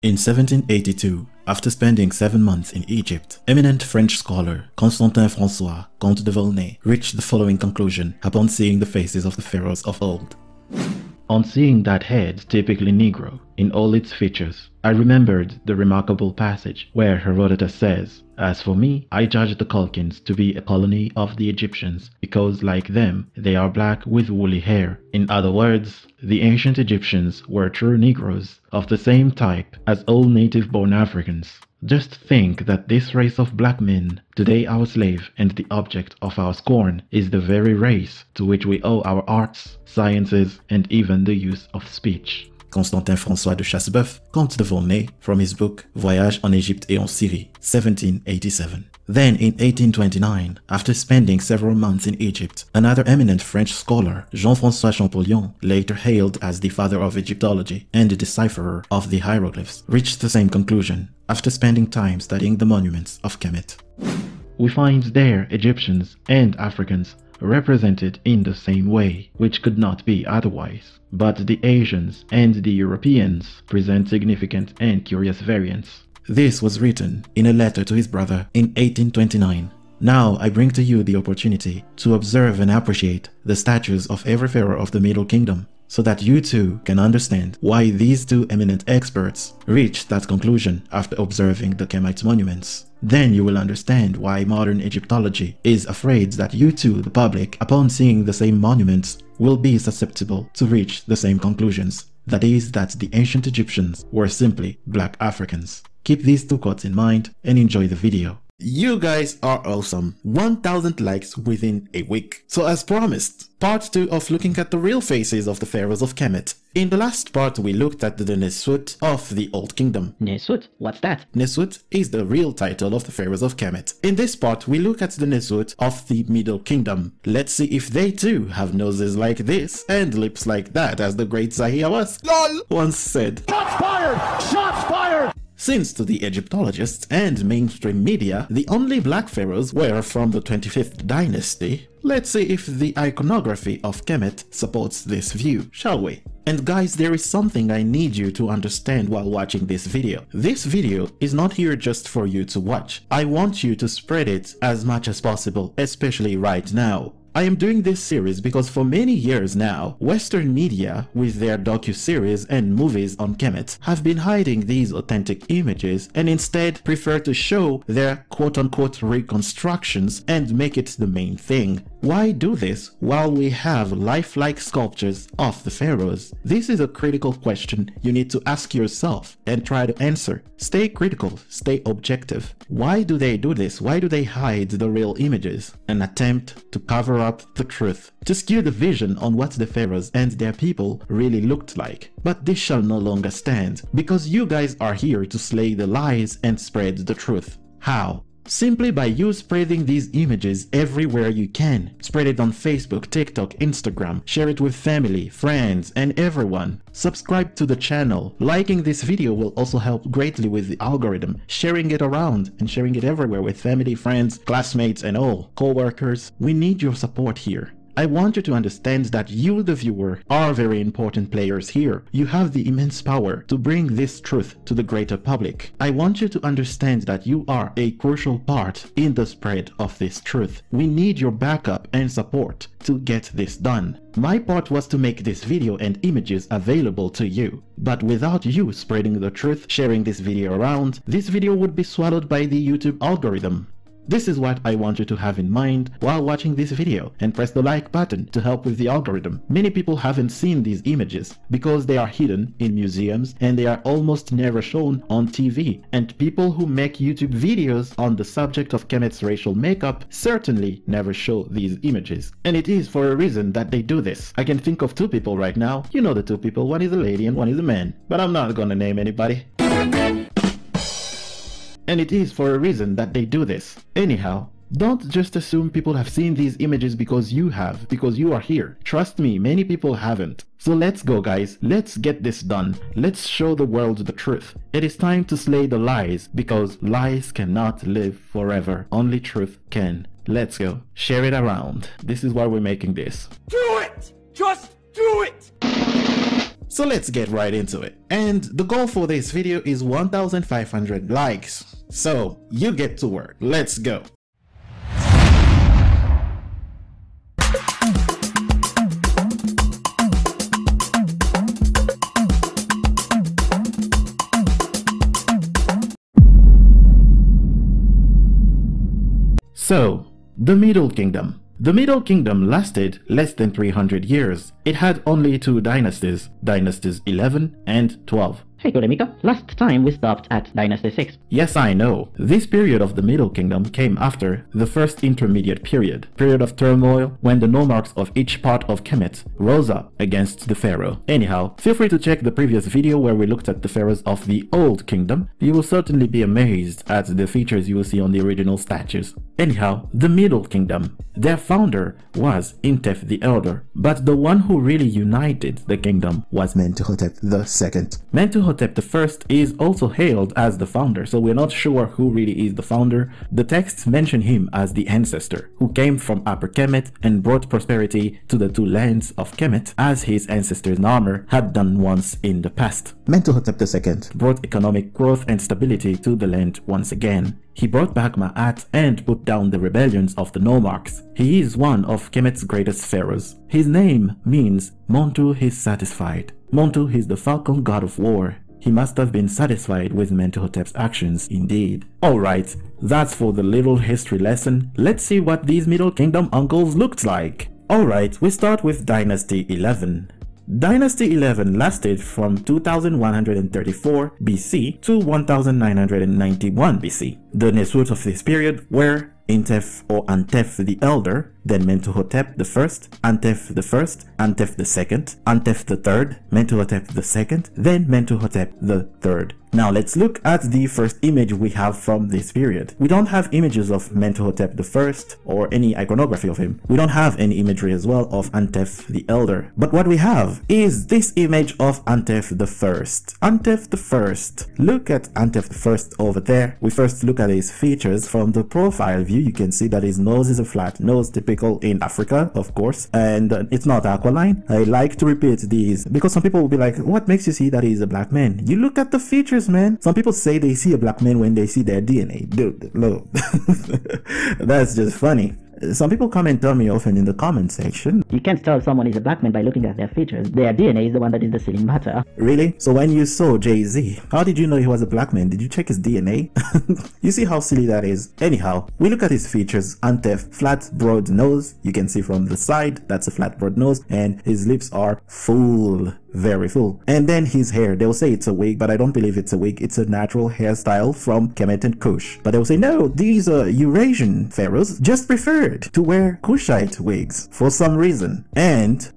In 1782, after spending 7 months in Egypt, eminent French scholar Constantin François, Comte de Volnay, reached the following conclusion upon seeing the faces of the pharaohs of old. On seeing that head, typically Negro, in all its features, I remembered the remarkable passage where Herodotus says, "As for me, I judge the Colchins to be a colony of the Egyptians, because like them, they are black with woolly hair." In other words, the ancient Egyptians were true Negroes of the same type as all native-born Africans. Just think that this race of black men, today our slave and the object of our scorn, is the very race to which we owe our arts, sciences, and even the use of speech. Constantin François de Chasseboeuf, Comte de Volnay, from his book Voyage en Égypte et en Syrie, 1787. Then in 1829, after spending several months in Egypt, another eminent French scholar, Jean-François Champollion, later hailed as the father of Egyptology and the decipherer of the hieroglyphs, reached the same conclusion after spending time studying the monuments of Kemet. We find there Egyptians and Africans represented in the same way, which could not be otherwise. But the Asians and the Europeans present significant and curious variants. This was written in a letter to his brother in 1829. Now I bring to you the opportunity to observe and appreciate the statues of every pharaoh of the Middle Kingdom, so that you too can understand why these two eminent experts reached that conclusion after observing the Kemet monuments. Then you will understand why modern Egyptology is afraid that you too, the public, upon seeing the same monuments, will be susceptible to reach the same conclusions. That is, that the ancient Egyptians were simply black Africans. Keep these two quotes in mind and enjoy the video. You guys are awesome. 1000 likes within a week. So as promised, part 2 of looking at the real faces of the pharaohs of Kemet. In the last part we looked at the Nswt of the Old Kingdom. Nswt? What's that? Nswt is the real title of the pharaohs of Kemet. In this part we look at the Nswt of the Middle Kingdom. Let's see if they too have noses like this and lips like that, as the great Zahia was once said. Shots fired! Shots fired! Since to the Egyptologists and mainstream media, the only black pharaohs were from the 25th dynasty, let's see if the iconography of Kemet supports this view, shall we? And guys, there is something I need you to understand while watching this video. This video is not here just for you to watch. I want you to spread it as much as possible, especially right now. I am doing this series because for many years now, Western media, with their docu-series and movies on Kemet, have been hiding these authentic images and instead prefer to show their quote-unquote reconstructions and make it the main thing. Why do this while we have lifelike sculptures of the pharaohs? This is a critical question you need to ask yourself and try to answer. Stay critical, stay objective. Why do they do this? Why do they hide the real images? An attempt to cover up the truth, to skew the vision on what the pharaohs and their people really looked like. But this shall no longer stand, because you guys are here to slay the lies and spread the truth. How? Simply by you spreading these images everywhere you can. Spread it on Facebook, TikTok, Instagram, share it with family, friends, and everyone. Subscribe to the channel. Liking this video will also help greatly with the algorithm. Sharing it around and sharing it everywhere with family, friends, classmates, and all co-workers. We need your support here. I want you to understand that you, the viewer, are very important players here. You have the immense power to bring this truth to the greater public. I want you to understand that you are a crucial part in the spread of this truth. We need your backup and support to get this done. My part was to make this video and images available to you. But without you spreading the truth, sharing this video around, this video would be swallowed by the YouTube algorithm. This is what I want you to have in mind while watching this video, and press the like button to help with the algorithm. Many people haven't seen these images because they are hidden in museums and they are almost never shown on TV, and people who make YouTube videos on the subject of Kemet's racial makeup certainly never show these images. And it is for a reason that they do this. I can think of two people right now. You know the two people, one is a lady and one is a man, but I'm not gonna name anybody. And it is for a reason that they do this. Anyhow, don't just assume people have seen these images because you have, because you are here. Trust me, many people haven't. So let's go guys, let's get this done. Let's show the world the truth. It is time to slay the lies, because lies cannot live forever. Only truth can. Let's go. Share it around. This is why we're making this. Do it! Just do it! So let's get right into it. And the goal for this video is 1,500 likes. So you get to work. Let's go. So, the Middle Kingdom. The Middle Kingdom lasted less than 300 years. It had only two dynasties, dynasties 11 and 12. Hey Erykah, last time we stopped at Dynasty 6. Yes, I know. This period of the Middle Kingdom came after the first intermediate period of turmoil when the nomarchs of each part of Kemet rose up against the Pharaoh. Anyhow, feel free to check the previous video where we looked at the pharaohs of the Old Kingdom. You will certainly be amazed at the features you will see on the original statues. Anyhow, the Middle Kingdom. Their founder was Intef the Elder, but the one who really united the kingdom was Mentuhotep II. Mentuhotep I is also hailed as the founder, so we're not sure who really is the founder. The texts mention him as the ancestor who came from Upper Kemet and brought prosperity to the two lands of Kemet, as his ancestors Narmer had done once in the past. Mentuhotep II brought economic growth and stability to the land once again. He brought back Ma'at and put down the rebellions of the nomarchs. He is one of Kemet's greatest pharaohs. His name means Montu is satisfied. Montu is the falcon god of war. He must have been satisfied with Mentuhotep's actions indeed. Alright, that's for the little history lesson. Let's see what these Middle Kingdom uncles looked like. Alright, we start with Dynasty 11. Dynasty 11 lasted from 2134 BC to 1991 BC. The Nswt of this period were Intef or Antef the Elder, then Mentuhotep I, Antef I, Antef II, Antef III, Mentuhotep II, then Mentuhotep III. Now let's look at the first image we have from this period. We don't have images of Mentuhotep I or any iconography of him. We don't have any imagery as well of Antef the Elder. But what we have is this image of Antef I. Antef I. Look at Antef I over there. We first look at his features from the profile view. You can see that his nose is a flat nose, typical in Africa, of course, and it's not aquiline. I like to repeat these because some people will be like, what makes you see that he's a black man? You look at the features, man. Some people say they see a black man when they see their DNA. Dude, look. That's just funny. Some people come and tell me often in the comment section, You can't tell someone is a black man by looking at their features. Their DNA is the one that is the sealing matter. Really? So when you saw Jay-Z, how did you know he was a black man? Did you check his DNA? You see how silly that is? Anyhow, we look at his features. Antef, flat, broad nose. You can see from the side, that's a flat, broad nose. And his lips are full. Very full. And then his hair, they'll say it's a wig, but I don't believe it's a wig. It's a natural hairstyle from Kemet and Kush. But they'll say, no, these Eurasian pharaohs just preferred to wear Kushite wigs for some reason. And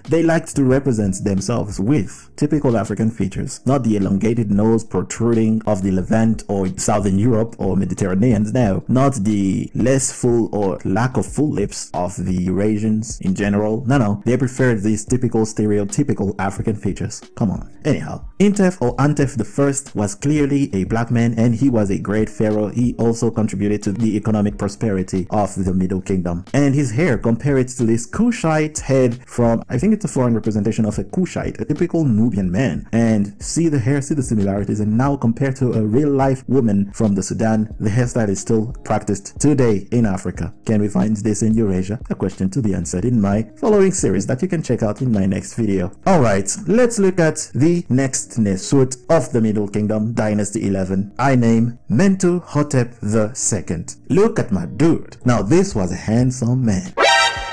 they liked to represent themselves with typical African features, not the elongated nose protruding of the Levant or Southern Europe or Mediterraneans. No, not the less full or lack of full lips of the Eurasians in general. No, they preferred these typical stereotypical African features. Come on. Anyhow, Intef or Antef I was clearly a black man, and he was a great pharaoh. He also contributed to the economic prosperity of the Middle Kingdom. And his hair, compare it to this Kushite head from, I think it's a foreign representation of a Kushite, a typical Nubian man. And see the hair, see the similarities, and now compared to a real life woman from the Sudan, the hairstyle is still practiced today in Africa. Can we find this in Eurasia? A question to be answered in my following series that you can check out in my next video. Alright, let's look at the next Nswt of the Middle Kingdom, Dynasty 11. I name Mentuhotep II. Look at my dude. Now this was a handsome man.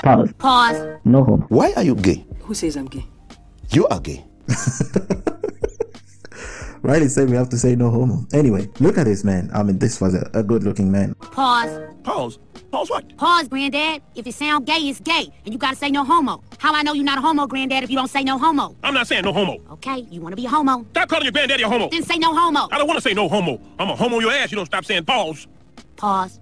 Pause. Pause. No homo. Why are you gay? Who says I'm gay? You are gay. Riley said we have to say no homo. Anyway, look at this man. I mean, this was a good looking man. Pause. Pause. Pause what? Pause, Granddad. If it sound gay, it's gay. And you gotta say no homo. How I know you're not a homo, Granddad, if you don't say no homo? I'm not saying no homo. Okay, you wanna be a homo? Stop calling your granddaddy a homo. Then say no homo. I don't want to say no homo. I'm a homo your ass. You don't stop saying pause. Pause.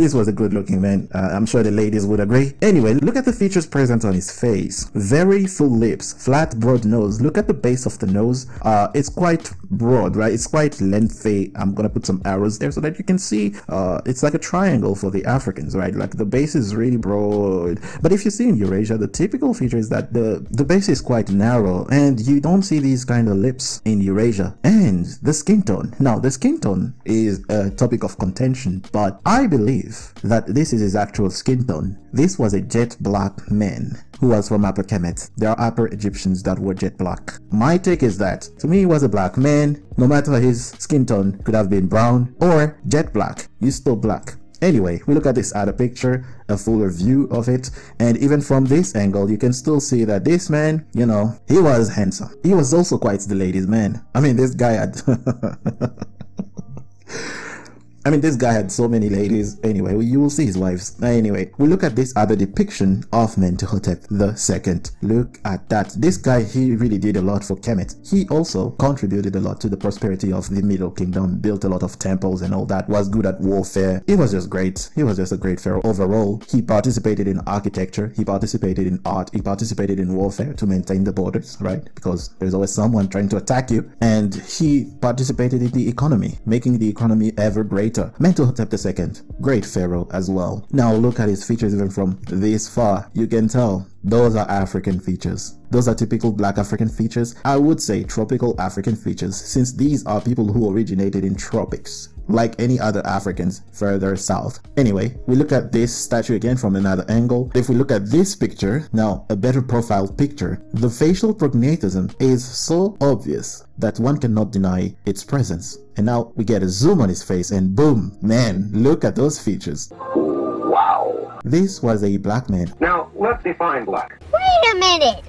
This was a good looking man. I'm sure the ladies would agree. Anyway, look at the features present on his face. Very full lips, flat broad nose. Look at the base of the nose. It's quite broad, right? It's quite lengthy. I'm gonna put some arrows there so that you can see it's like a triangle for the Africans, right? Like the base is really broad. But if you see in Eurasia, the typical feature is that the base is quite narrow, and you don't see these kind of lips in Eurasia. And the skin tone. Now, the skin tone is a topic of contention, but I believe that this is his actual skin tone. This was a jet black man who was from Upper Kemet. There are Upper Egyptians that were jet black. My take is that, to me, he was a black man. No matter his skin tone, could have been brown or jet black. He's still black. Anyway, we look at this other picture, a fuller view of it, and even from this angle, you can still see that this man, you know, he was handsome. He was also quite the ladies' man. I mean, this guy had... this guy had so many ladies. Anyway, you will see his wives. Anyway, we look at this other depiction of Mentuhotep II. Look at that. This guy, he really did a lot for Kemet. He also contributed a lot to the prosperity of the Middle Kingdom, built a lot of temples and all that, was good at warfare. He was just great. He was just a great pharaoh. Overall, he participated in architecture, he participated in art, he participated in warfare to maintain the borders, right? Because there's always someone trying to attack you. And he participated in the economy, making the economy ever greater. Mentuhotep II, great pharaoh as well. Now look at his features even from this far. You can tell those are African features. Those are typical black African features. I would say tropical African features, since these are people who originated in tropics, like any other Africans further south. Anyway, we look at this statue again from another angle. If we look at this picture, now a better profile picture, the facial prognatism is so obvious that one cannot deny its presence. And now we get a zoom on his face and boom, man, look at those features. Wow. This was a black man. Now, let's define black. Wait a minute!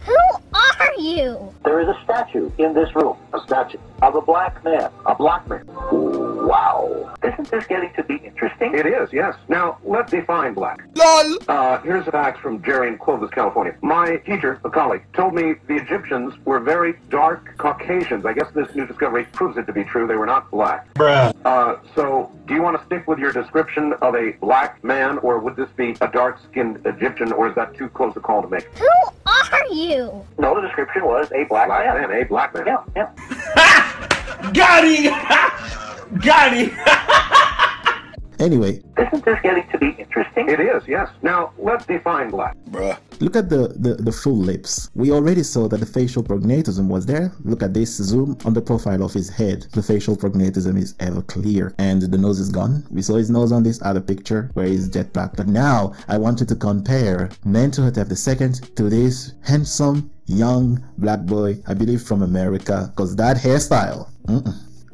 Who are you? There is a statue in this room, a statue of a black man. A black man. Wow. Isn't this getting to be interesting? It is, yes. Now, let's define black. LOL! Here's a fact from Jerry in Clovis, California. My teacher, a colleague, told me the Egyptians were very dark Caucasians. I guess this new discovery proves it to be true. They were not black. Bruh. So, do you want to stick with your description of a black man, or would this be a dark-skinned Egyptian, or is that too close a call to make? Who are you? No, the description was a black man. A black man. Yeah. Got him! Got him! Anyway, isn't this getting to be interesting? It is, yes. Now, let's define black. Bruh. Look at the full lips. We already saw that the facial prognatism was there. Look at this zoom on the profile of his head. The facial prognatism is ever clear. And the nose is gone. We saw his nose on this other picture where he's jet black. But now, I wanted to compare Mentuhotep II to this handsome, young black boy, I believe from America. Because that hairstyle,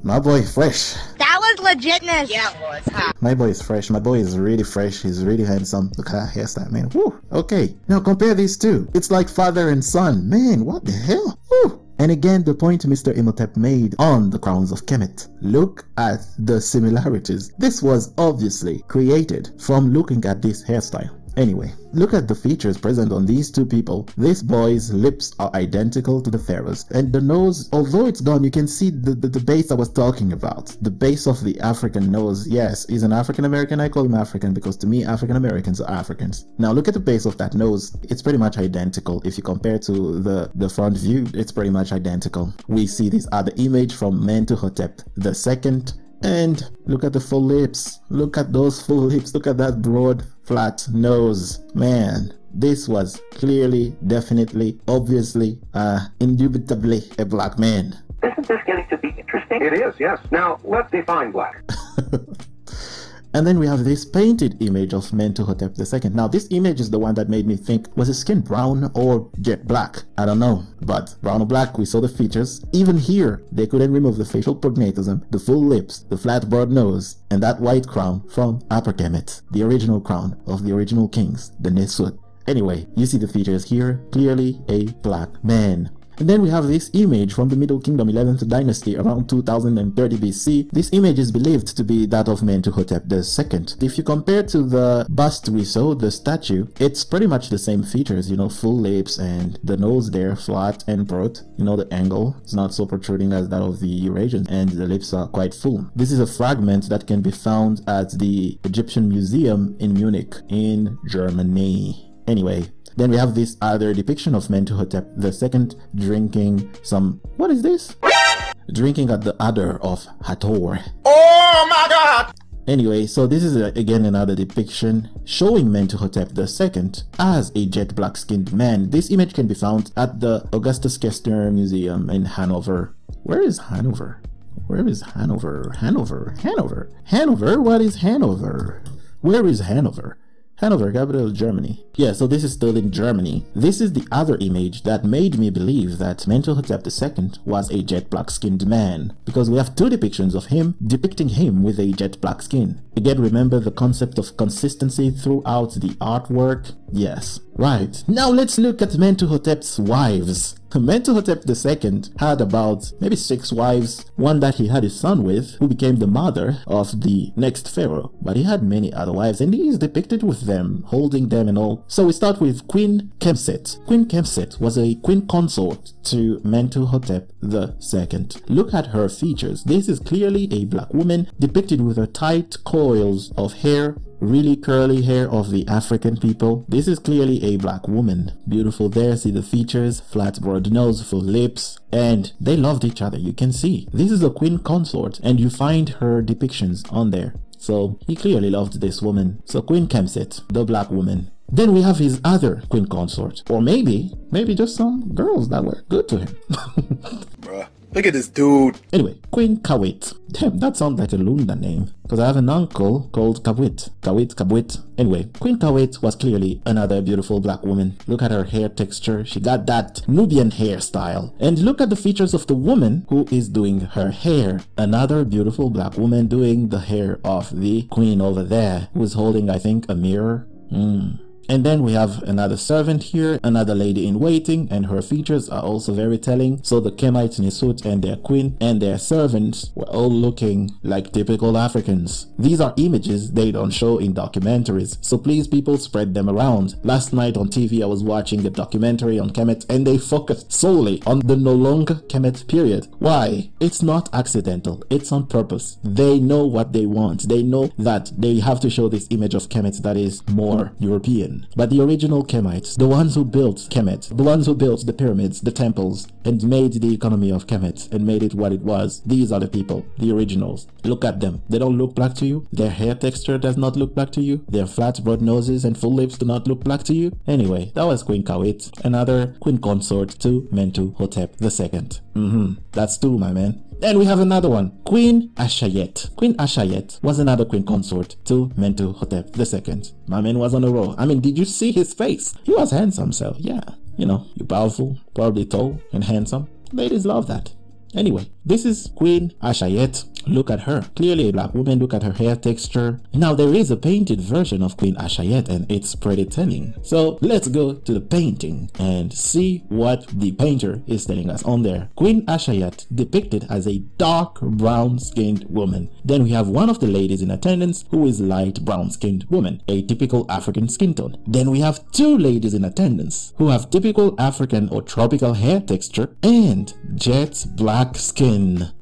my boy fresh. That was legitness. Yeah, it was, huh? My boy is fresh. My boy is really fresh. He's really handsome. Look at that hairstyle, man. Woo. Okay. Now compare these two. It's like father and son. Man, what the hell? Woo. And again, the point Mr. Imhotep made on the crowns of Kemet. Look at the similarities. This was obviously created from looking at this hairstyle. Anyway, look at the features present on these two people. This boy's lips are identical to the pharaoh's, and the nose, although it's gone, you can see the base I was talking about. The base of the African nose. Yes, he's an African American. I call him African because to me African Americans are Africans. Now look at the base of that nose. It's pretty much identical. If you compare to the front view, it's pretty much identical. We see this other image from Mentuhotep II. And look at the full lips. Look at those full lips. Look at that broad, flat nose. Man, this was clearly, definitely, obviously, indubitably a black man. Isn't this getting to be interesting? It is, yes. Now, let's define black. And then we have this painted image of Mentuhotep II. Now, this image is the one that made me think, was his skin brown or jet black? I don't know, but brown or black, we saw the features. Even here, they couldn't remove the facial prognatism, the full lips, the flat broad nose, and that white crown from Upper Kemet, the original crown of the original kings, the Nswt. Anyway, you see the features here, clearly a black man. And then we have this image from the Middle Kingdom 11th dynasty around 2030 BC. This image is believed to be that of Mentuhotep II. If you compare to the bust we saw, the statue, it's pretty much the same features, you know, full lips and the nose there flat and broad. You know, the angle is not so protruding as that of the Eurasian, and the lips are quite full. This is a fragment that can be found at the Egyptian Museum in Munich in Germany. Anyway, then we have this other depiction of Mentuhotep II drinking some, what is this? Drinking at the udder of Hathor. Oh my God! Anyway, so this is again another depiction showing Mentuhotep II as a jet black skinned man. This image can be found at the Augustus Kestner Museum in Hanover. Where is Hanover? Where is Hanover? Hanover? What is Hanover? Where is Hanover? Hanover, capital of Germany. Yeah, so this is still in Germany. This is the other image that made me believe that Mentuhotep II was a jet black skinned man, because we have two depictions of him depicting him with a jet black skin. Again, remember the concept of consistency throughout the artwork? Yes. Right, now let's look at Mentuhotep's wives. Mentuhotep II had about maybe 6 wives, one that he had his son with, who became the mother of the next pharaoh. But he had many other wives, and he is depicted with them, holding them and all. So we start with Queen Kemset. Queen Kemset was a queen consort to Mentuhotep II. Look at her features. This is clearly a black woman depicted with her tight coils of hair, really curly hair of the African people. This is clearly a black woman. Beautiful there. See the features, flat broad nose, full lips, and they loved each other. You can see this is a queen consort, and you find her depictions on there. So he clearly loved this woman. So Queen Kemset, the black woman. Then we have his other queen consort, or maybe just some girls that were good to him. Bruh, look at this dude. Anyway, Queen Kawit. Damn, that sounds like a Lunda name, because I have an uncle called Kawit. Kawit. Anyway, Queen Kawit was clearly another beautiful black woman. Look at her hair texture. She got that Nubian hairstyle. And look at the features of the woman who is doing her hair. Another beautiful black woman doing the hair of the queen over there, who is holding, I think, a mirror. And then we have another servant here, another lady in waiting, and her features are also very telling. So the Kemite Nswt and their queen and their servants were all looking like typical Africans. These are images they don't show in documentaries, so please people spread them around. Last night on TV I was watching a documentary on Kemet, and they focused solely on the no longer Kemet period. Why? It's not accidental, it's on purpose. They know what they want. They know that they have to show this image of Kemet that is more European. But the original Kemites, the ones who built Kemet, the ones who built the pyramids, the temples, and made the economy of Kemet and made it what it was, these are the people, the originals. Look at them. They don't look black to you. Their hair texture does not look black to you. Their flat, broad noses and full lips do not look black to you. Anyway, that was Queen Kawit, another queen consort to Mentuhotep II. That's 2, my man. Then we have another one, Queen Ashayet. Queen Ashayet was another queen consort to Mentuhotep II. My man was on a roll. I mean, did you see his face? He was handsome, so yeah. You know, you're powerful, probably tall and handsome. Ladies love that. Anyway, this is Queen Ashayet. Look at her. Clearly a black woman. Look at her hair texture. Now there is a painted version of Queen Ashayet, and it's pretty telling. So let's go to the painting and see what the painter is telling us on there. Queen Ashayet depicted as a dark brown skinned woman. Then we have one of the ladies in attendance who is light brown skinned woman, a typical African skin tone. Then we have 2 ladies in attendance who have typical African or tropical hair texture and jet black skin.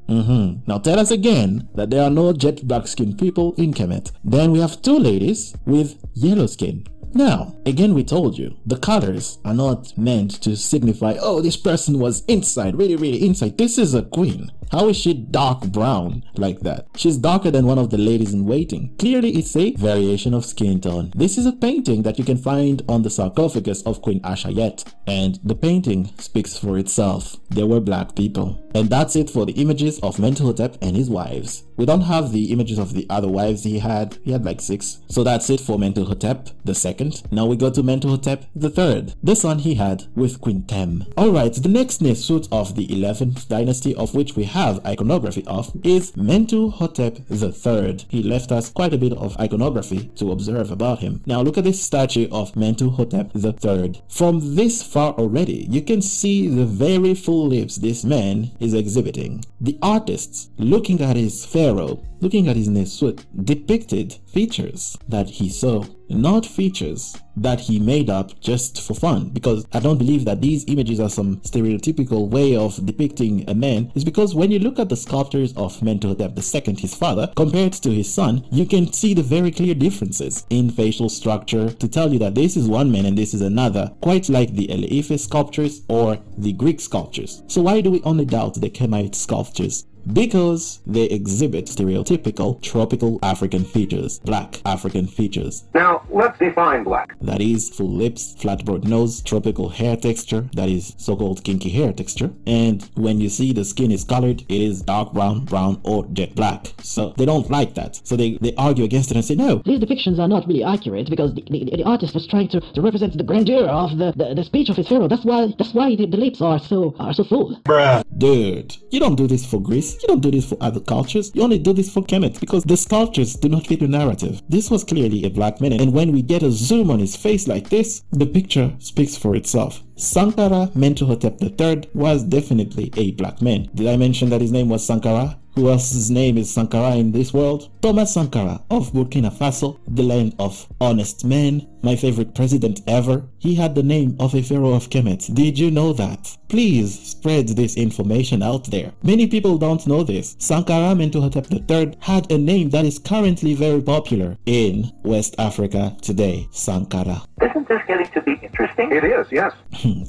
Now tell us again that there are no jet black skinned people in Kemet. Then we have 2 ladies with yellow skin. Now, again we told you, the colors are not meant to signify, oh, this person was inside, really inside. This is a queen. How is she dark brown like that? She's darker than one of the ladies in waiting. Clearly it's a variation of skin tone. This is a painting that you can find on the sarcophagus of Queen Ashayet, and the painting speaks for itself. There were black people. And that's it for the images of Mentuhotep and his wives. We don't have the images of the other wives he had like 6. So that's it for Mentuhotep II. II. Now we go to Mentuhotep III, the son he had with Queen Tem. Alright, the next Nswt of the 11th dynasty of which we have iconography of is Mentuhotep III. He left us quite a bit of iconography to observe about him. Now look at this statue of Mentuhotep III. From this far already, you can see the very full lips this man is exhibiting. The artists, looking at his pharaoh, looking at his Nswt, depicted features that he saw, not features that he made up just for fun, because I don't believe that these images are some stereotypical way of depicting a man. It's because when you look at the sculptures of Mentuhotep II, his father, compared to his son, you can see the very clear differences in facial structure to tell you that this is one man and this is another, quite like the Eleife sculptures or the Greek sculptures. So why do we only doubt the Kemite sculptures? Because they exhibit stereotypical tropical African features, black African features. Now, let's define black. That is full lips, flat broad nose, tropical hair texture, that is so-called kinky hair texture. And when you see the skin is colored, it is dark brown, brown, or jet black. So they don't like that. So they argue against it and say, no, These depictions are not really accurate because the artist was trying to represent the grandeur of the speech of his pharaoh. That's why the lips are so full. Bruh. dude, you don't do this for Greece. You don't do this for other cultures. You only do this for Kemet because the sculptures do not fit the narrative. This was clearly a black man, and when we get a zoom on his face like this, the picture speaks for itself. Sankara Mentuhotep III was definitely a black man. Did I mention that his name was Sankara? Who else's name is Sankara in this world? Thomas Sankara of Burkina Faso, the land of honest men, my favorite president ever. He had the name of a pharaoh of Kemet. Did you know that? Please spread this information out there. Many people don't know this. Sankara Mentuhotep III had a name that is currently very popular in West Africa today. Sankara. Isn't this getting to be interesting? It is, yes.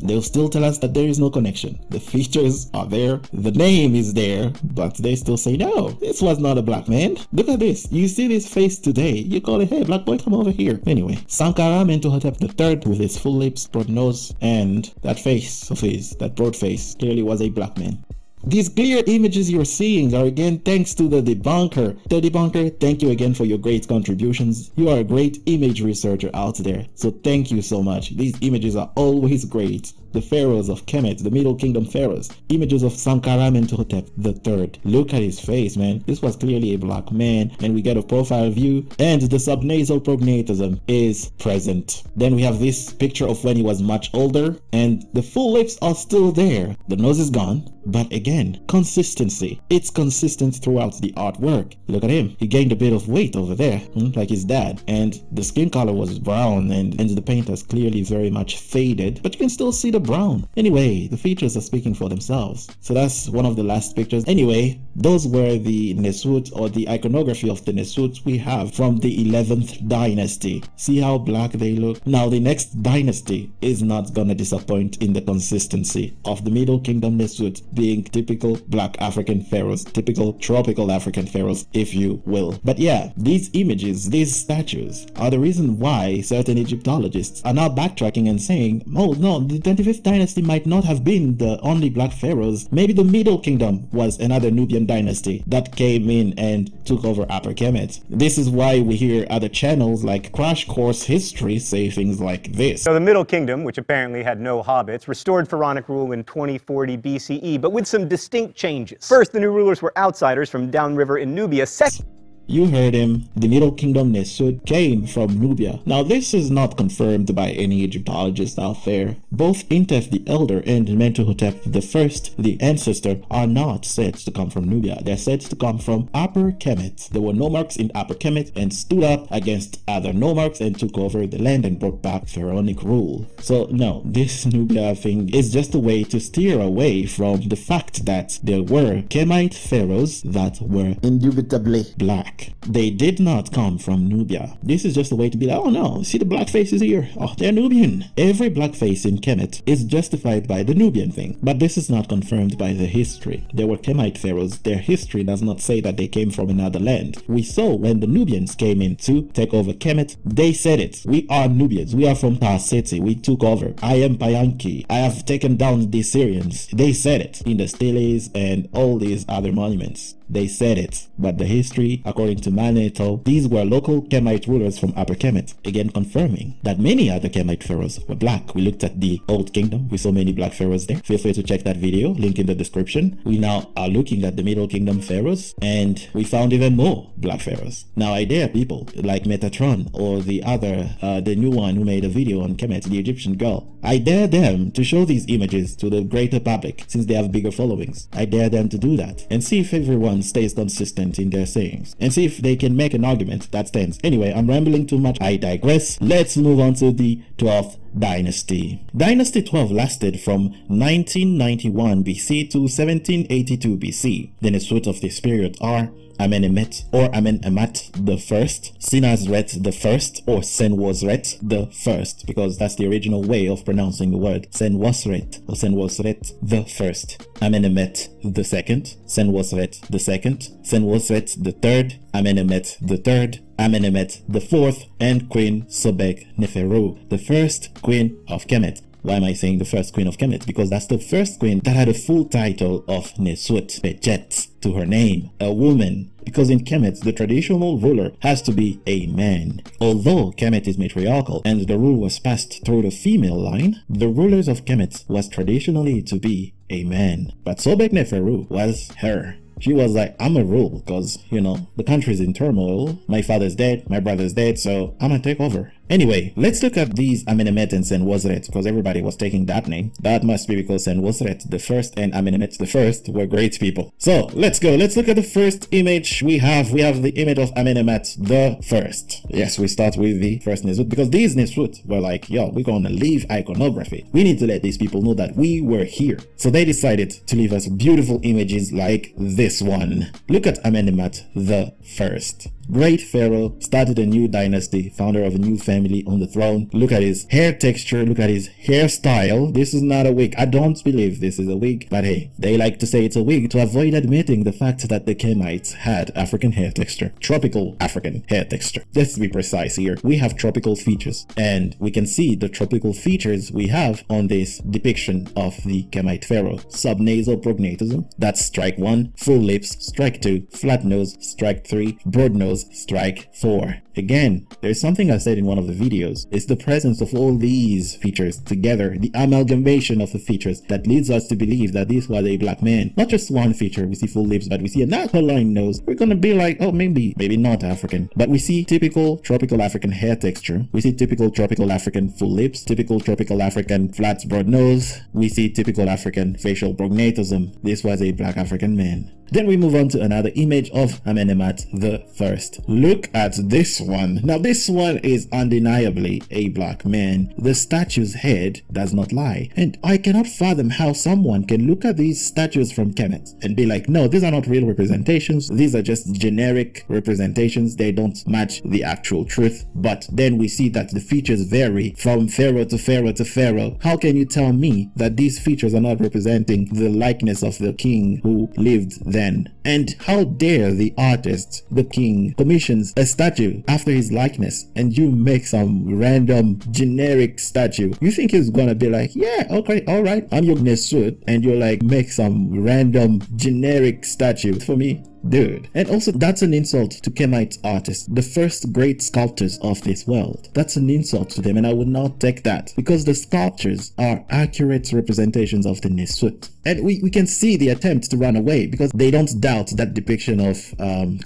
They'll still tell us that there is no connection. The features are there, the name is there, but they still say no, this was not a black man. Look at this. You see this face today, you call it, hey black boy, come over here. Anyway, Sankara Mentuhotep III with his full lips, broad nose, and that face of his, that broad face, clearly was a black man. These clear images you're seeing are again thanks to the debunker. The debunker, thank you again for your great contributions. You are a great image researcher out there, so thank you so much. These images are always great. The pharaohs of Kemet, the Middle Kingdom pharaohs, images of Sankara Mentuhotep III. Look at his face, man. This was clearly a black man, and we get a profile view, and the subnasal prognatism is present. Then we have this picture of when he was much older, and the full lips are still there. The nose is gone, but again, consistency. It's consistent throughout the artwork. Look at him. He gained a bit of weight over there, like his dad, and the skin color was brown, and the paint has clearly very much faded, but you can still see the brown. Anyway, the features are speaking for themselves. So that's one of the last pictures. Anyway, those were the Nswt, or the iconography of the Nswt we have from the 11th dynasty. See how black they look? Now the next dynasty is not gonna disappoint in the consistency of the Middle Kingdom Nswt being typical black African pharaohs, typical tropical African pharaohs, if you will. But yeah, these images, these statues are the reason why certain Egyptologists are now backtracking and saying, oh no, the 25th dynasty might not have been the only black pharaohs. Maybe the Middle Kingdom was another Nubian dynasty that came in and took over Upper Kemet. This is why we hear other channels like Crash Course History say things like this. So the Middle Kingdom, which apparently had no hobbits, restored pharaonic rule in 2040 BCE, but with some distinct changes. First, the new rulers were outsiders from downriver in Nubia. Second, you heard him. The Middle Kingdom Nswt came from Nubia. Now this is not confirmed by any Egyptologist out there. Both Intef the Elder and Mentuhotep I, the ancestor, are not said to come from Nubia. They're said to come from Upper Kemet. There were nomarchs in Upper Kemet and stood up against other nomarchs and took over the land and brought back pharaonic rule. So no, this Nubia thing is just a way to steer away from the fact that there were Kemite pharaohs that were indubitably black. They did not come from Nubia. This is just a way to be like, oh no, see the black faces here? Oh, they're Nubian. Every black face in Kemet is justified by the Nubian thing. But this is not confirmed by the history. There were Kemite pharaohs. Their history does not say that they came from another land. We saw when the Nubians came in to take over Kemet, they said it. We are Nubians. We are from Tarseti. We took over. I am Payanki. I have taken down the Syrians. They said it in the steles and all these other monuments. they said it, but the history, according to Manetho, these were local Kemite rulers from Upper Kemet, again confirming that many other Kemite pharaohs were black. We looked at the Old Kingdom, we saw many black pharaohs there. Feel free to check that video, link in the description. We now are looking at the Middle Kingdom pharaohs, and we found even more black pharaohs. Now I dare people like Metatron or the other, the new one who made a video on Kemet, the Egyptian girl, I dare them to show these images to the greater public since they have bigger followings. I dare them to do that and see if everyone stays consistent in their sayings and see if they can make an argument that stands. Anyway, I'm rambling too much. I digress. Let's move on to the 12th dynasty. Dynasty 12 lasted from 1991 BC to 1782 BC. The Nswt of this period are Amenemhet or Amenemat the First, Sinasret the First, or Senwosret the First, because that's the original way of pronouncing the word. Senwosret or Senwosret the First, Amenemhet the Second, Senwosret the Second, Senwosret the Third, Amenemhet the Third, Amenemhet the Fourth, and Queen Sobek Neferu, the first queen of Kemet. Why am I saying the first queen of Kemet? Because that's the first queen that had a full title of Nswt, Pejet, to her name, a woman. Because in Kemet, the traditional ruler has to be a man. Although Kemet is matriarchal and the rule was passed through the female line, the rulers of Kemet was traditionally to be a man. But Sobek Neferu was her. She was like, I'm a rule because, you know, the country's in turmoil. My father's dead, my brother's dead, so I'm gonna take over. Anyway, let's look at these Amenemhet and Senwosret because everybody was taking that name. That must be because Senwosret the First and Amenemhet the First were great people. So let's go. Let's look at the first image we have. We have the image of Amenemhet the First. Yes, we start with the first Nswt because these Nswt were like, yo, we're gonna leave iconography. We need to let these people know that we were here. So they decided to leave us beautiful images like this one. Look at Amenemhet the First. Great pharaoh, started a new dynasty, founder of a new family on the throne. Look at his hair texture, look at his hairstyle. This is not a wig. I don't believe this is a wig, but hey, they like to say it's a wig to avoid admitting the fact that the Kemites had African hair texture. Tropical African hair texture. Let's be precise here. We have tropical features, and we can see the tropical features we have on this depiction of the Kemite pharaoh. Subnasal prognatism, that's strike 1. Full lips, strike 2. Flat nose, strike 3. Broad nose, strike 4. Again, there's something I said in one of the videos. It's the presence of all these features together, the amalgamation of the features that leads us to believe that this was a black man. Not just one feature, we see full lips, but we see an aquiline nose. We're gonna be like, oh, maybe not African. But we see typical tropical African hair texture. We see typical tropical African full lips, typical tropical African flat broad nose. We see typical African facial prognatism. This was a black African man. Then we move on to another image of Amenemhet the First. Look at this one. Now this one is undeniably a black man. The statue's head does not lie. And I cannot fathom how someone can look at these statues from Kemet and be like, no, these are not real representations. These are just generic representations. They don't match the actual truth. But then we see that the features vary from pharaoh to pharaoh to pharaoh. How can you tell me that these features are not representing the likeness of the king who lived then? And how dare the artist, the king, commissions a statue after his likeness and you make some random generic statue? You think he's gonna be like, yeah, okay, all right, I'm your Nswt, and you're like, make some random generic statue for me? Dude. And also, that's an insult to Kemite artists, the first great sculptors of this world. That's an insult to them, and I would not take that because the sculptures are accurate representations of the Nswt. And we can see the attempt to run away because they don't doubt that depiction of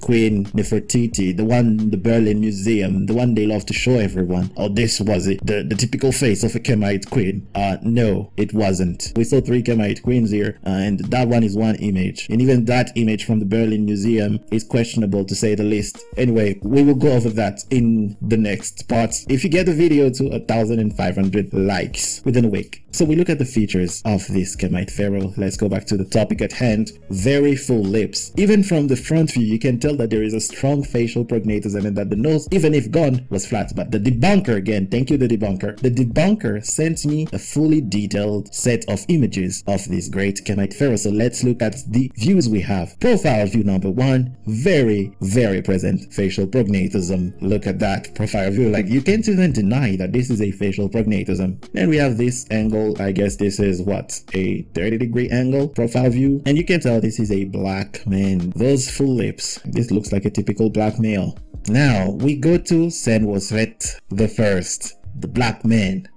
Queen Nefertiti, the one in the Berlin Museum, the one they love to show everyone. Oh, this was it, the typical face of a Kemite queen. No, it wasn't. We saw 3 Kemite queens here, and that one is one image. And even that image from the Berlin Museum is questionable to say the least. Anyway, we will go over that in the next part if you get the video to 1,500 likes within a week. So we look at the features of this Kemite pharaoh. Let's go back to the topic at hand. Very full lips. Even from the front view, you can tell that there is a strong facial prognatism and that the nose, even if gone, was flat. But the debunker, again, thank you the debunker. The debunker sent me a fully detailed set of images of this great Kemite pharaoh. So let's look at the views we have. Profile view number 1, very, very present facial prognatism. Look at that profile view. Like, you can't even deny that this is a facial prognatism. Then we have this angle. I guess this is what, a 30-degree 90-degree angle profile view, and you can tell this is a black man. Those full lips, this looks like a typical black male. Now we go to Nswt the First, the black man.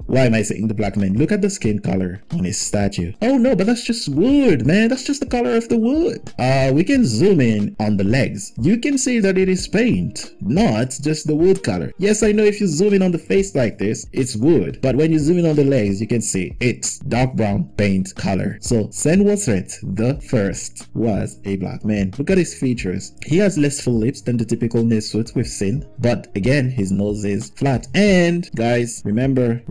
Why am I saying the black man? Look at the skin color on his statue. Oh no, but that's just wood, man. That's just the color of the wood. We can zoom in on the legs. You can see that it is paint, not just the wood color. Yes, I know if you zoom in on the face like this, it's wood. But when you zoom in on the legs, you can see it's dark brown paint color. So Nswt the First was a black man. Look at his features. He has less full lips than the typical Nswt we've seen. But again, his nose is flat. And guys, remember,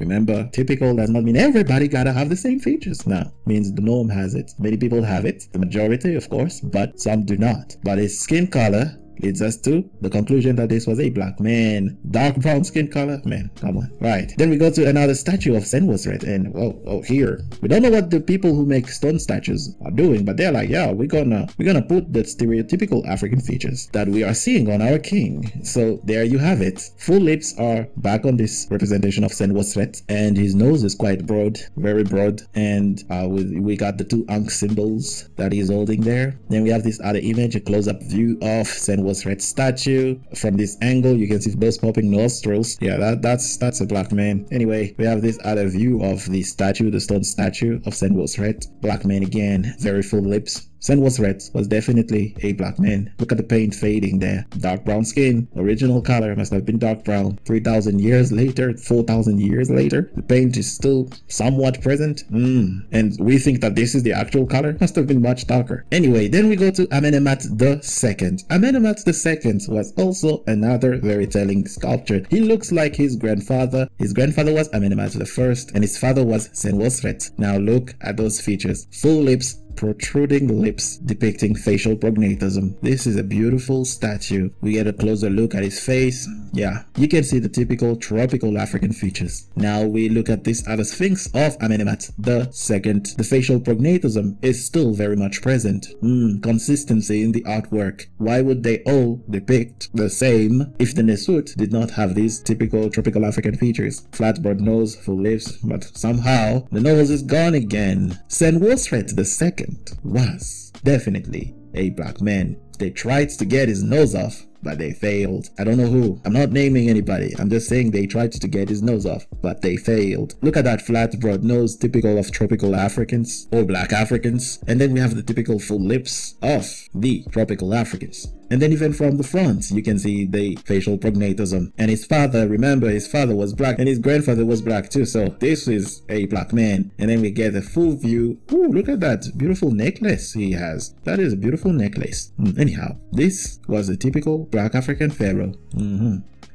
typical does not mean everybody gotta have the same features. Now, means the norm has it. Many people have it, the majority of course, but some do not. But his skin color leads us to the conclusion that this was a black man. Dark brown skin color, man, come on. Right, then we go to another statue of Nswt, and oh, here we don't know what the people who make stone statues are doing, but they're like, yeah, we're gonna put the stereotypical African features that we are seeing on our king. So there you have it. Full lips are back on this representation of Nswt, and his nose is quite broad, very broad, and we got the two Ankh symbols that he's holding there. Then we have this other image, a close-up view of Nswt statue. From this angle you can see those popping nostrils. Yeah, that's a black man. Anyway, we have this other view of the statue, the stone statue of Nswt. Black man again, very full lips. Nswt was definitely a black man. Look at the paint fading there. Dark brown skin, original color must have been dark brown. 3,000 years later, 4,000 years later, the paint is still somewhat present. And we think that this is the actual color. Must have been much darker. Anyway, then we go to Amenemhat II. Amenemhat II was also another very telling sculpture. He looks like his grandfather. His grandfather was Amenemhat I, and his father was Nswt. Now look at those features. Full lips, protruding lips depicting facial prognatism. This is a beautiful statue. We get a closer look at his face. Yeah, you can see the typical tropical African features. Now we look at this other sphinx of Amenemhat II. The facial prognatism is still very much present. Consistency in the artwork. Why would they all depict the same if the Nswt did not have these typical tropical African features? Flat broad nose, full lips, but somehow the nose is gone again. Nswt II was definitely a black man. They tried to get his nose off, but they failed. I don't know who. I'm not naming anybody. I'm just saying they tried to get his nose off, but they failed. Look at that flat broad nose, typical of tropical Africans or black Africans. And then we have the typical full lips of the tropical Africans. And then even from the front, you can see the facial prognatism. And his father, remember, his father was black and his grandfather was black too. So this is a black man. And then we get a full view. Ooh, look at that beautiful necklace he has. That is a beautiful necklace. Anyhow, this was a typical black African pharaoh.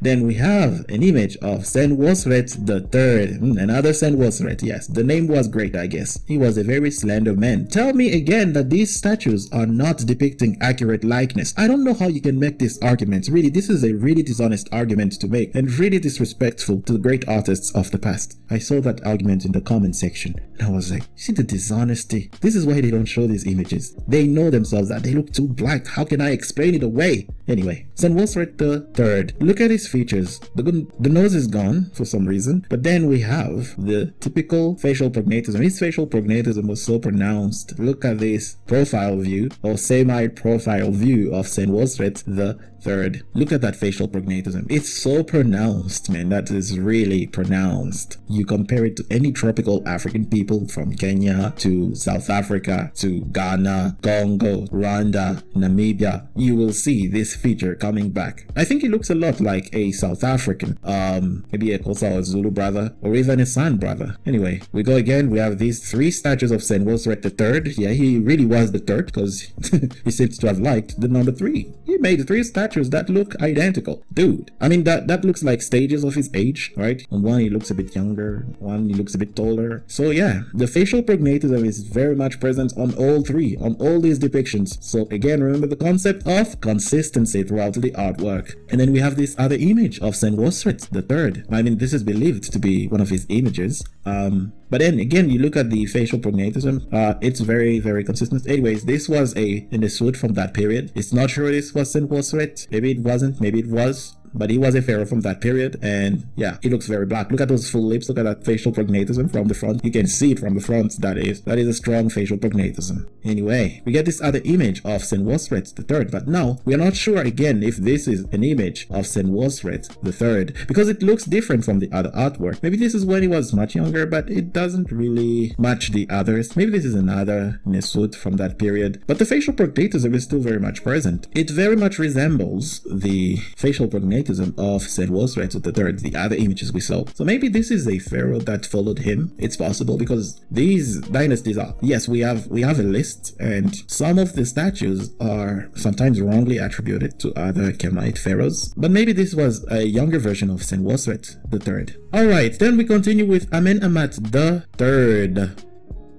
Then we have an image of Nswt III. Another Nswt, yes. The name was great, I guess. He was a very slender man. Tell me again that these statues are not depicting accurate likeness. I don't know how you can make this argument. Really, this is a really dishonest argument to make and really disrespectful to the great artists of the past. I saw that argument in the comment section and I was like, see the dishonesty? This is why they don't show these images. They know themselves that they look too black. How can I explain it away? Anyway, Nswt III. Look at his features. The nose is gone for some reason, but then we have the typical facial prognatism. His facial prognatism was so pronounced. Look at this profile view or semi-profile view of Nswt III. Look at that facial prognatism. It's so pronounced, man. That is really pronounced. You compare it to any tropical African people from Kenya to South Africa to Ghana, Congo, Rwanda, Namibia, you will see this feature coming back. I think he looks a lot like a South African, maybe a Xhosa or Zulu brother, or even a San brother. Anyway, we go again. We have these three statues of Nswt III. Yeah, he really was the third because he seems to have liked the number 3. He made 3 statues that look identical. Dude, I mean, that looks like stages of his age, right? On one he looks a bit younger, one he looks a bit taller. So yeah, the facial prognatism is very much present on all 3, on all these depictions. So again, remember the concept of consistency throughout the artwork. And then we have this other image of Nswt III. I mean, this is believed to be one of his images. But then again, you look at the facial prognatism, it's very, very consistent. Anyways, this was a Nswt from that period. It's not sure this was Nswt. Maybe it wasn't, maybe it was. but he was a pharaoh from that period, and yeah, he looks very black. Look at those full lips, look at that facial prognatism from the front. You can see it from the front. That is a strong facial prognatism. Anyway, we get this other image of Nswt III, but now we are not sure again if this is an image of Nswt III because it looks different from the other artwork. Maybe this is when he was much younger, but it doesn't really match the others. Maybe this is another Nswt from that period, but the facial prognatism is still very much present. It very much resembles the facial prognatism of Nswt III, the other images we saw. So maybe this is a pharaoh that followed him. It's possible because these dynasties are, yes, we have a list, and some of the statues are sometimes wrongly attributed to other Kemite pharaohs, but maybe this was a younger version of Nswt III. Alright, then we continue with Amenemhat III.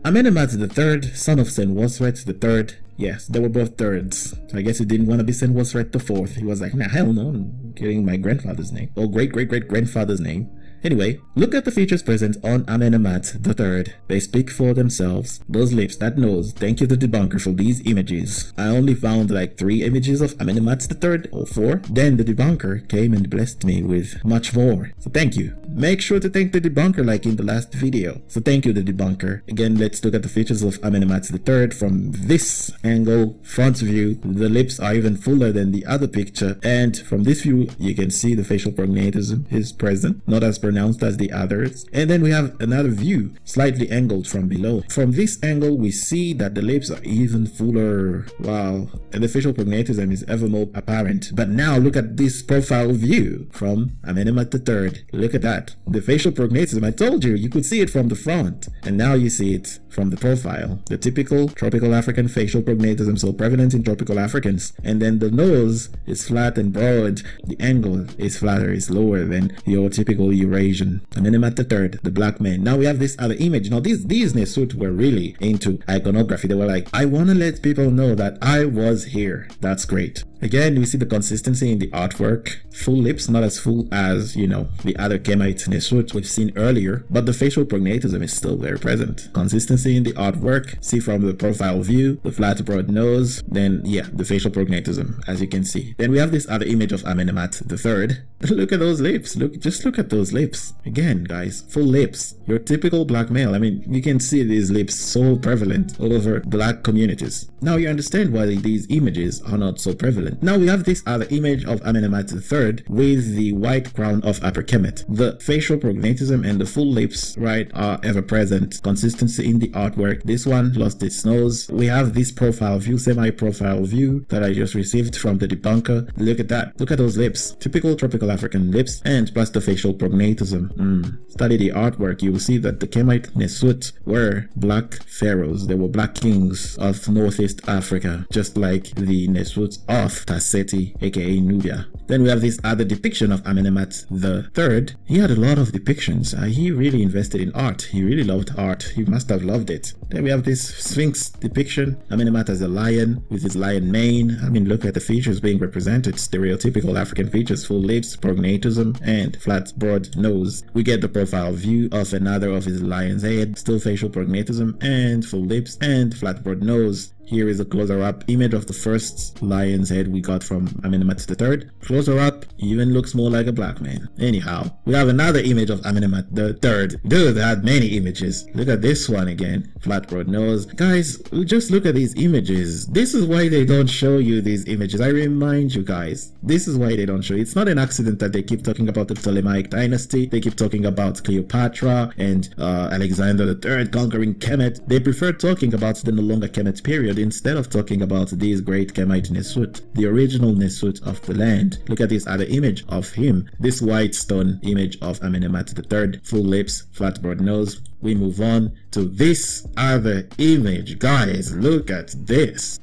Amenemhat III, son of Nswt III. Yes, they were both thirds. I guess he didn't want to be Nswt IV. He was like, nah, hell no, I'm getting my grandfather's name. Or great-great-great-grandfather's name. Anyway, look at the features present on Amenemhat III. They speak for themselves. Those lips, that nose, thank you to Debunker for these images. I only found like 3 images of Amenemhat III, or 4. Then the Debunker came and blessed me with much more. So thank you. Make sure to thank the Debunker like in the last video. So thank you, the Debunker. Again, let's look at the features of Amenemhat III from this angle, front view. The lips are even fuller than the other picture, and from this view you can see the facial prognatism is present, not as pronounced as the others. And then we have another view, slightly angled from below. From this angle we see that the lips are even fuller. Wow, and the facial prognatism is ever more apparent. But now look at this profile view from Amenemhat III. Look at that, the facial prognatism. I told you, you could see it from the front, and now you see it from the profile. The typical tropical African facial prognatism, so prevalent in tropical Africans. And then the nose is flat and broad. The angle is flatter, is lower than your typical Eurasian. Amenemhat III, the black man. Now we have this other image. Now these Nswt were really into iconography. They were like, I want to let people know that I was here. That's great. Again, we see the consistency in the artwork. Full lips, not as full as, you know, the other Kemite Nswt we've seen earlier, but the facial prognatism is still very present. Consistency in the artwork, see from the profile view, the flat broad nose, then yeah, the facial prognatism, as you can see. Then we have this other image of Amenemhat III. Look at those lips. Just look at those lips. Again, guys, full lips. Your typical black male. I mean, you can see these lips so prevalent all over black communities. Now you understand why these images are not so prevalent. Now we have this other image of Amenemhat III with the white crown of Upper Kemet. The facial prognatism and the full lips, right, are ever present. Consistency in the artwork. This one lost its nose. We have this profile view, semi-profile view that I just received from the Debunker. Look at that. Look at those lips. Typical tropical African lips, and plus the facial prognatism. Study the artwork. You will see that the Kemite Nswt were black pharaohs. They were black kings of Northeast Africa, just like the Nswt of Taseti, aka Nubia. Then we have this other depiction of Amenemhat III. He had a lot of depictions. He really invested in art. He really loved art. He must have loved it. Then we have this Sphinx depiction. Amenemhat as a lion with his lion mane. I mean, look at the features being represented. Stereotypical African features, full lips, prognatism, and flat broad nose. We get the profile view of another of his lion's head, still facial prognatism, and full lips, and flat broad nose. Here is a closer up image of the first lion's head we got from Amenemhat III. Closer up, he even looks more like a black man. Anyhow, we have another image of Amenemhat III. Dude, they had many images. Look at this one again. Flat broad nose. Guys, just look at these images. This is why they don't show you these images. I remind you guys, this is why they don't show you. It's not an accident that they keep talking about the Ptolemaic dynasty. They keep talking about Cleopatra and Alexander III conquering Kemet. They prefer talking about the no longer Kemet period instead of talking about these great Kemite Nswt, the original Nswt of the land. Look at this other image of him, this white stone image of Amenemhat III, full lips, flat broad nose. We move on to this other image. Guys, look at this.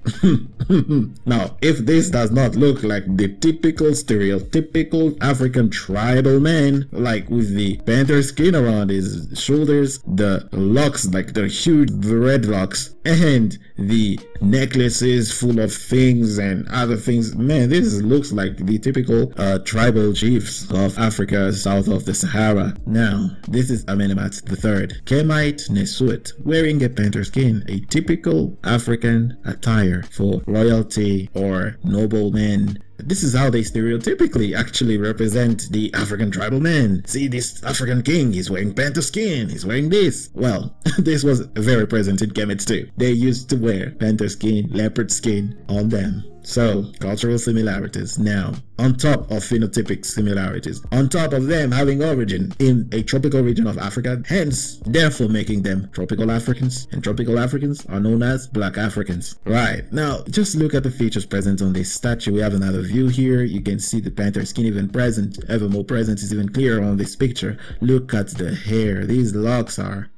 Now, if this does not look like the typical stereotypical African tribal man, like with the panther skin around his shoulders, the locks, like the huge red locks, and the necklaces full of things and other things, man, this looks like the typical tribal chiefs of Africa south of the Sahara. Now, this is Amenemhat III, Kemite Nswt, wearing a panther skin, a typical African attire for royalty or noblemen This is how they stereotypically actually represent the African tribal men. See, this African king, he's wearing panther skin, he's wearing this. Well, this was very present in Kemet too. They used to wear panther skin, leopard skin on them. So, cultural similarities. Now, on top of phenotypic similarities, on top of them having origin in a tropical region of Africa, hence, therefore making them tropical Africans, and tropical Africans are known as Black Africans. Right, now, just look at the features present on this statue. We have another view here. You can see the panther skin even present, ever more present is even clearer on this picture. Look at the hair. These locks are...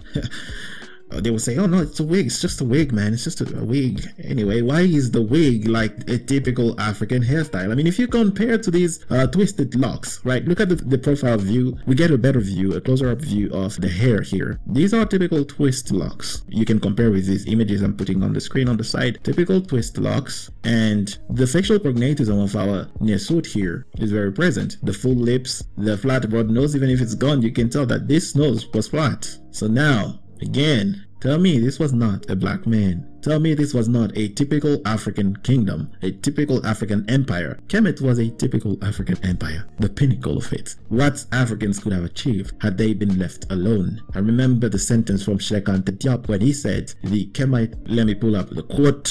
They will say, oh no, it's a wig, it's just a wig, man, it's just a wig. Anyway, why is the wig like a typical African hairstyle? I mean, if you compare to these twisted locks, right, look at the profile view, we get a better view, a closer up view of the hair here. These are typical twist locks. You can compare with these images I'm putting on the screen on the side. Typical twist locks, and the facial prognatism of our Nswt here is very present. The full lips, the flat broad nose, even if it's gone, you can tell that this nose was flat. So now, again, tell me this was not a black man. Tell me this was not a typical African kingdom, a typical African empire. Kemet was a typical African empire, the pinnacle of it. What Africans could have achieved had they been left alone. I remember the sentence from Shekan Diop when he said, the Kemite, let me pull up the quote,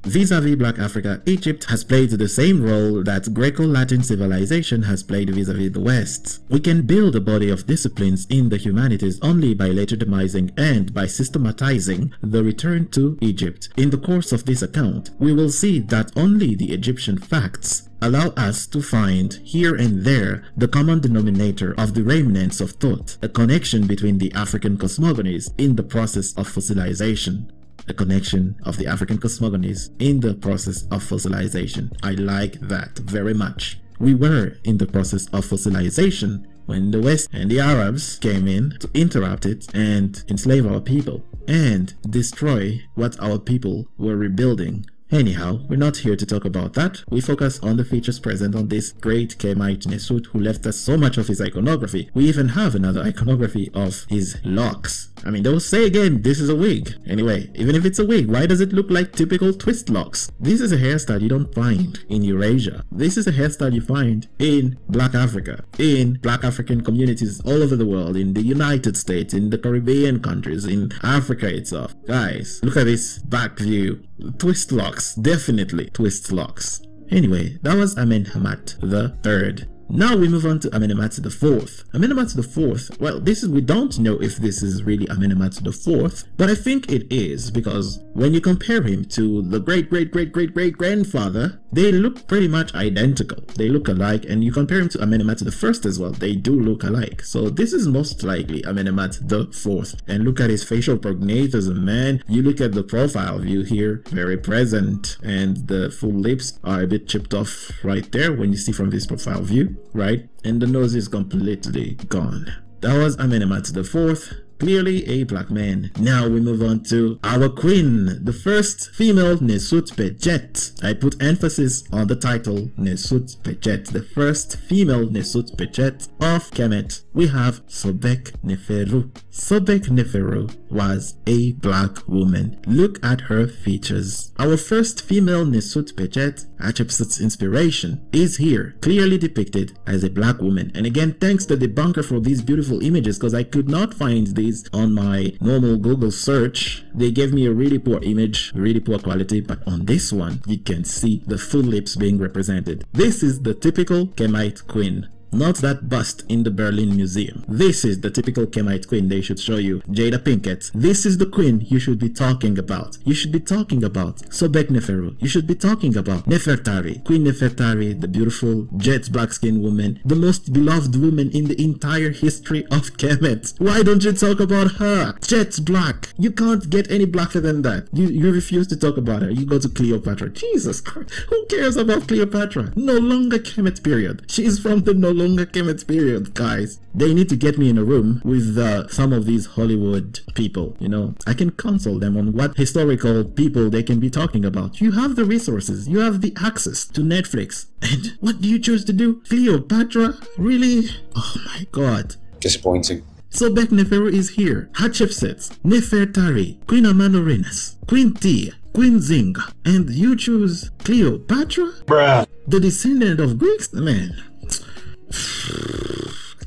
vis-a-vis Black Africa, Egypt has played the same role that Greco-Latin civilization has played vis-a-vis the West. We can build a body of disciplines in the humanities only by legitimizing and by systematizing the return to Egypt. In the course of this account, we will see that only the Egyptian facts allow us to find here and there the common denominator of the remnants of thought, a connection between the African cosmogonies in the process of fossilization. A connection of the African cosmogonies in the process of fossilization. I like that very much. We were in the process of fossilization when the West and the Arabs came in to interrupt it and enslave our people and destroy what our people were rebuilding. Anyhow, we're not here to talk about that. We focus on the features present on this great Kemite Nswt who left us so much of his iconography. We even have another iconography of his locks. I mean, don't say again, this is a wig. Anyway, even if it's a wig, why does it look like typical twist locks? This is a hairstyle you don't find in Eurasia. This is a hairstyle you find in Black Africa, in Black African communities all over the world, in the United States, in the Caribbean countries, in Africa itself. Guys, look at this back view. Twist locks, definitely twist locks. Anyway, that was Amenemhat III. Now we move on to Amenemhat IV. Amenemhat IV, well, we don't know if this is really Amenemhat IV, but I think it is, because when you compare him to the great-great-great-great-great-grandfather, they look pretty much identical. They look alike, and you compare him to Amenemhat I as well, they do look alike. So this is most likely Amenemhat IV. And look at his facial prognatism, man. You look at the profile view here, very present, and the full lips are a bit chipped off right there when you see from this profile view. Right, and the nose is completely gone. That was Amenemhat IV, clearly a black man. Now we move on to our queen, the first female Nswt Pejet. I put emphasis on the title Nswt Pejet, the first female Nswt Pejet of Kemet. We have Sobek Neferu. Sobek Neferu was a black woman. Look at her features. Our first female Nswt Pejet, Hatshepsut's inspiration, is here, clearly depicted as a black woman. And again, thanks to the debunker for these beautiful images, because I could not find these on my normal Google search. They gave me a really poor image, really poor quality, but on this one, you can see the full lips being represented. This is the typical Kemite queen. Not that bust in the Berlin Museum. This is the typical Kemite queen they should show you. Jada Pinkett. This is the queen you should be talking about. You should be talking about Sobek Neferu. You should be talking about Nefertari. Queen Nefertari, the beautiful jet black skinned woman, the most beloved woman in the entire history of Kemet. Why don't you talk about her? Jet black. You can't get any blacker than that. You refuse to talk about her. You go to Cleopatra. Jesus Christ. Who cares about Cleopatra? No longer Kemet period. She is from the no longer Kemet period, guys. They need to get me in a room with some of these Hollywood people, you know. I can consult them on what historical people they can be talking about. You have the resources, you have the access to Netflix, and what do you choose to do? Cleopatra? Really? Oh my god. Disappointing. Sobek Neferu is here. Hatshepsut, Nefertari, Queen Amanorenas, Queen Tia, Queen Zing, and you choose Cleopatra? Bruh. The descendant of Greeks? Man.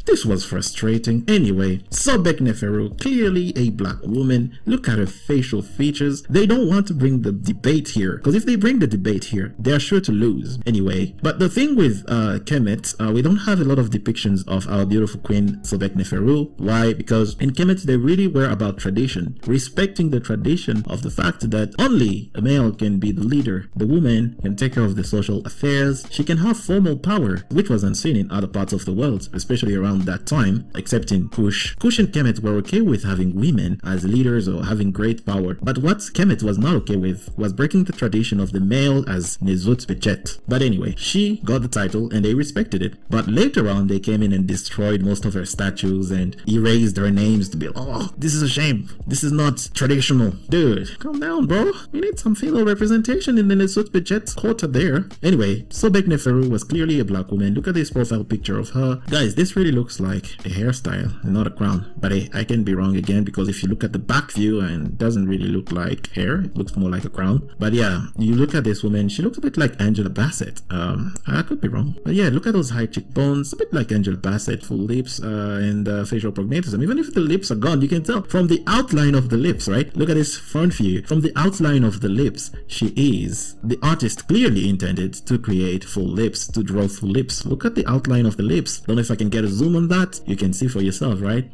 This was frustrating. Anyway, Sobek-Neferu, clearly a black woman. Look at her facial features. They don't want to bring the debate here, because if they bring the debate here, they are sure to lose. Anyway, but the thing with Kemet, we don't have a lot of depictions of our beautiful queen Sobek-Neferu. Why? Because in Kemet, they really were about tradition, respecting the tradition of the fact that only a male can be the leader. The woman can take care of the social affairs. She can have formal power, which was unseen in other parts of the world, especially around that time, except in Kush. Kush and Kemet were okay with having women as leaders or having great power, but what Kemet was not okay with was breaking the tradition of the male as Nswt Bechet. But anyway, she got the title and they respected it. But later on, they came in and destroyed most of her statues and erased her names to be, oh, this is a shame. This is not traditional. Dude, calm down, bro. We need some female representation in the Nswt Bechet quota there. Anyway, Sobek-Neferu was clearly a black woman. Look at this profile picture of her. Guys, this really looks like a hairstyle and not a crown, but I can be wrong again, because if you look at the back view, and it doesn't really look like hair, it looks more like a crown. But yeah, you look at this woman, she looks a bit like Angela Bassett. I could be wrong, but yeah, look at those high cheekbones, a bit like Angela Bassett, full lips and facial prognatism. Even if the lips are gone, you can tell from the outline of the lips, right? Look at this front view. From the outline of the lips, the artist clearly intended to create full lips, to draw full lips. Look at the outline of the lips. Don't know if I can get a zoom on that. You can see for yourself, right?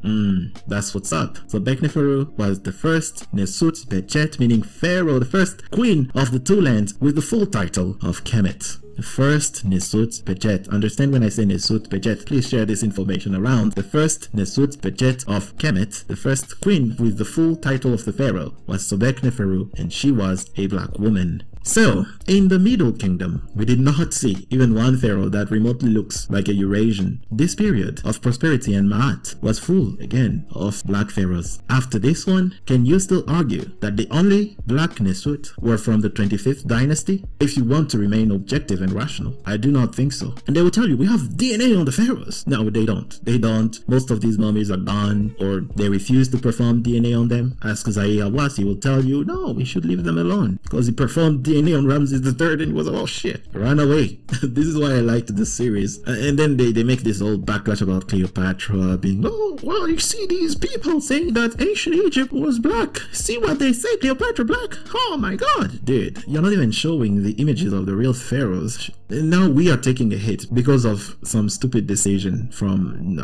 That's what's up. So Sobek-Neferu was the first Nswt Bechet, meaning Pharaoh, the first queen of the two lands with the full title of Kemet. The first Nswt Bechet. Understand when I say Nswt Bechet, please share this information around. The first Nswt Bechet of Kemet, the first queen with the full title of the pharaoh, was Sobek-Neferu, and she was a black woman. So, in the Middle Kingdom, we did not see even one pharaoh that remotely looks like a Eurasian. This period of prosperity and Ma'at was full, again, of black pharaohs. After this one, can you still argue that the only black Nswt were from the 25th dynasty? If you want to remain objective and rational, I do not think so. And they will tell you, we have DNA on the pharaohs. No, they don't. They don't. Most of these mummies are gone, or they refuse to perform DNA on them. Ask Zaire Awas, he will tell you, no, we should leave them alone, because he performed DNA on Ramses III and he was, oh shit, ran away. This is why I liked this series. And then they make this whole backlash about Cleopatra being, oh, well, you see these people saying that ancient Egypt was black. See what they say, Cleopatra black? Oh my god. Dude, you're not even showing the images of the real pharaohs. And now we are taking a hit because of some stupid decision from,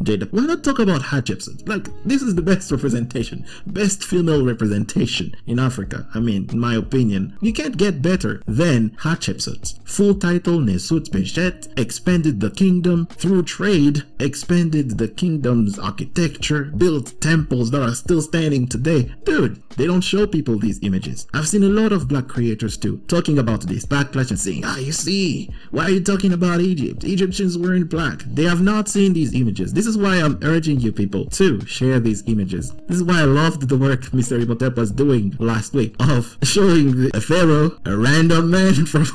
Jada. Why not talk about Hatshepsut? Like, this is the best representation, best female representation in Africa. I mean, in my opinion, you can't get better than Hatshepsut. Full title Nswt Bechet, expanded the kingdom through trade, expanded the kingdom's architecture, built temples that are still standing today. Dude, they don't show people these images. I've seen a lot of black creators too talking about this backlash and saying, you see, why are you talking about Egypt? Egyptians weren't black. They have not seen these images. This is why I'm urging you people to share these images. This is why I loved the work Mr. Imhotep was doing last week of showing a pharaoh, a random man from...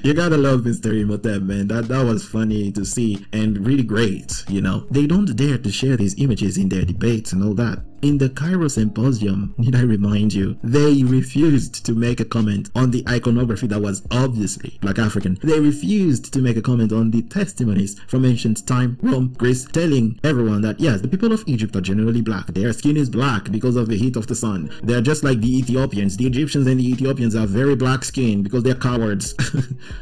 You gotta love Mr. Imhotep, man. That was funny to see and really great, you know. They don't dare to share these images in their debates and all that. In the Cairo Symposium, need I remind you, they refused to make a comment on the iconography that was obviously Black African. They refused to make a comment on the testimonies from ancient time, Rome, Greece, telling everyone that yes, the people of Egypt are generally black. Their skin is black because of the heat of the sun. They're just like the Ethiopians. The Egyptians and the Ethiopians have very black skin because they're cowards.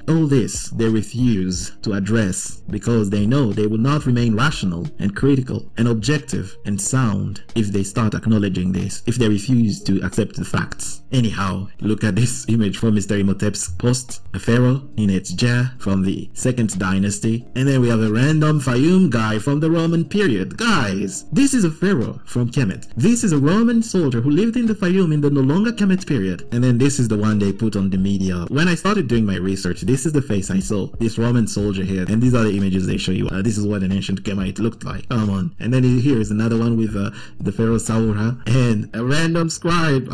All this they refuse to address because they know they will not remain rational and critical and objective and sound if they start acknowledging this, if they refuse to accept the facts. Anyhow, look at this image from Mr. Imhotep's post, a pharaoh in its jar from the 2nd dynasty, and then we have a random Fayum guy from the Roman period. Guys, this is a pharaoh from Kemet. This is a Roman soldier who lived in the Fayum in the no longer Kemet period, and then this is the one they put on the media. When I started doing my research, this is the face I saw, this Roman soldier here, and these are the images they show you. This is what an ancient Kemet looked like. Come on. And then here is another one with the pharaohs Saura, and a random scribe.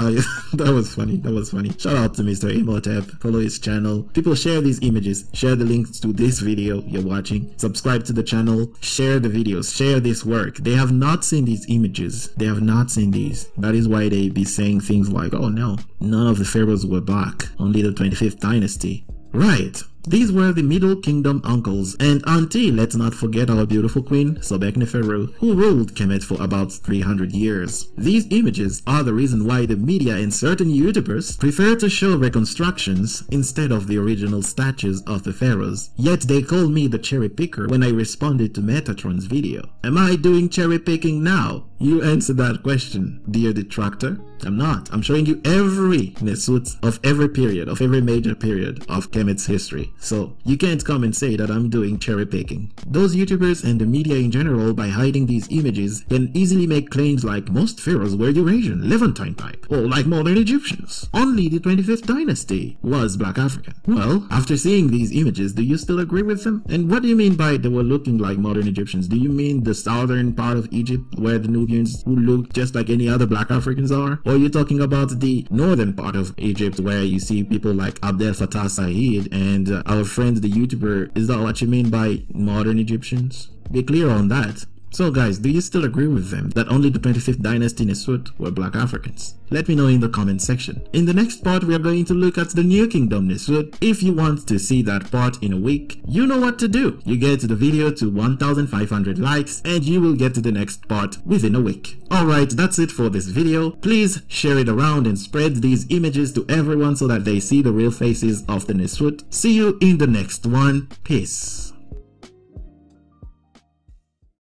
That was funny. That was funny. Shout out to Mr. Imhotep. Follow his channel. People, share these images. Share the links to this video you're watching. Subscribe to the channel. Share the videos. Share this work. They have not seen these images. They have not seen these. That is why they be saying things like, oh no, none of the pharaohs were black. Only the 25th dynasty. Right. These were the Middle Kingdom uncles and auntie. Let's not forget our beautiful queen, Sobekne Pharaoh, who ruled Kemet for about 300 years. These images are the reason why the media and certain YouTubers prefer to show reconstructions instead of the original statues of the pharaohs. Yet they call me the cherry picker when I responded to Metatron's video. Am I doing cherry picking now? You answer that question, dear detractor. I'm not. I'm showing you every Nswt of every period, of every major period of Kemet's history. So you can't come and say that I'm doing cherry picking. Those YouTubers and the media in general, by hiding these images, can easily make claims like most pharaohs were Eurasian, Levantine type, or like modern Egyptians. Only the 25th dynasty was Black African. Well, after seeing these images, do you still agree with them? And what do you mean by they were looking like modern Egyptians? Do you mean the southern part of Egypt where the Nubians who look just like any other Black Africans are? Or are you talking about the northern part of Egypt where you see people like Abdel Fattah Said and our friend the YouTuber? Is that what you mean by modern Egyptians? Be clear on that. So guys, do you still agree with them that only the 25th dynasty Nswt were Black Africans? Let me know in the comment section. In the next part, we are going to look at the New Kingdom Nswt. If you want to see that part in a week, you know what to do. You get the video to 1,500 likes and you will get to the next part within a week. Alright, that's it for this video. Please share it around and spread these images to everyone so that they see the real faces of the Nswt. See you in the next one. Peace.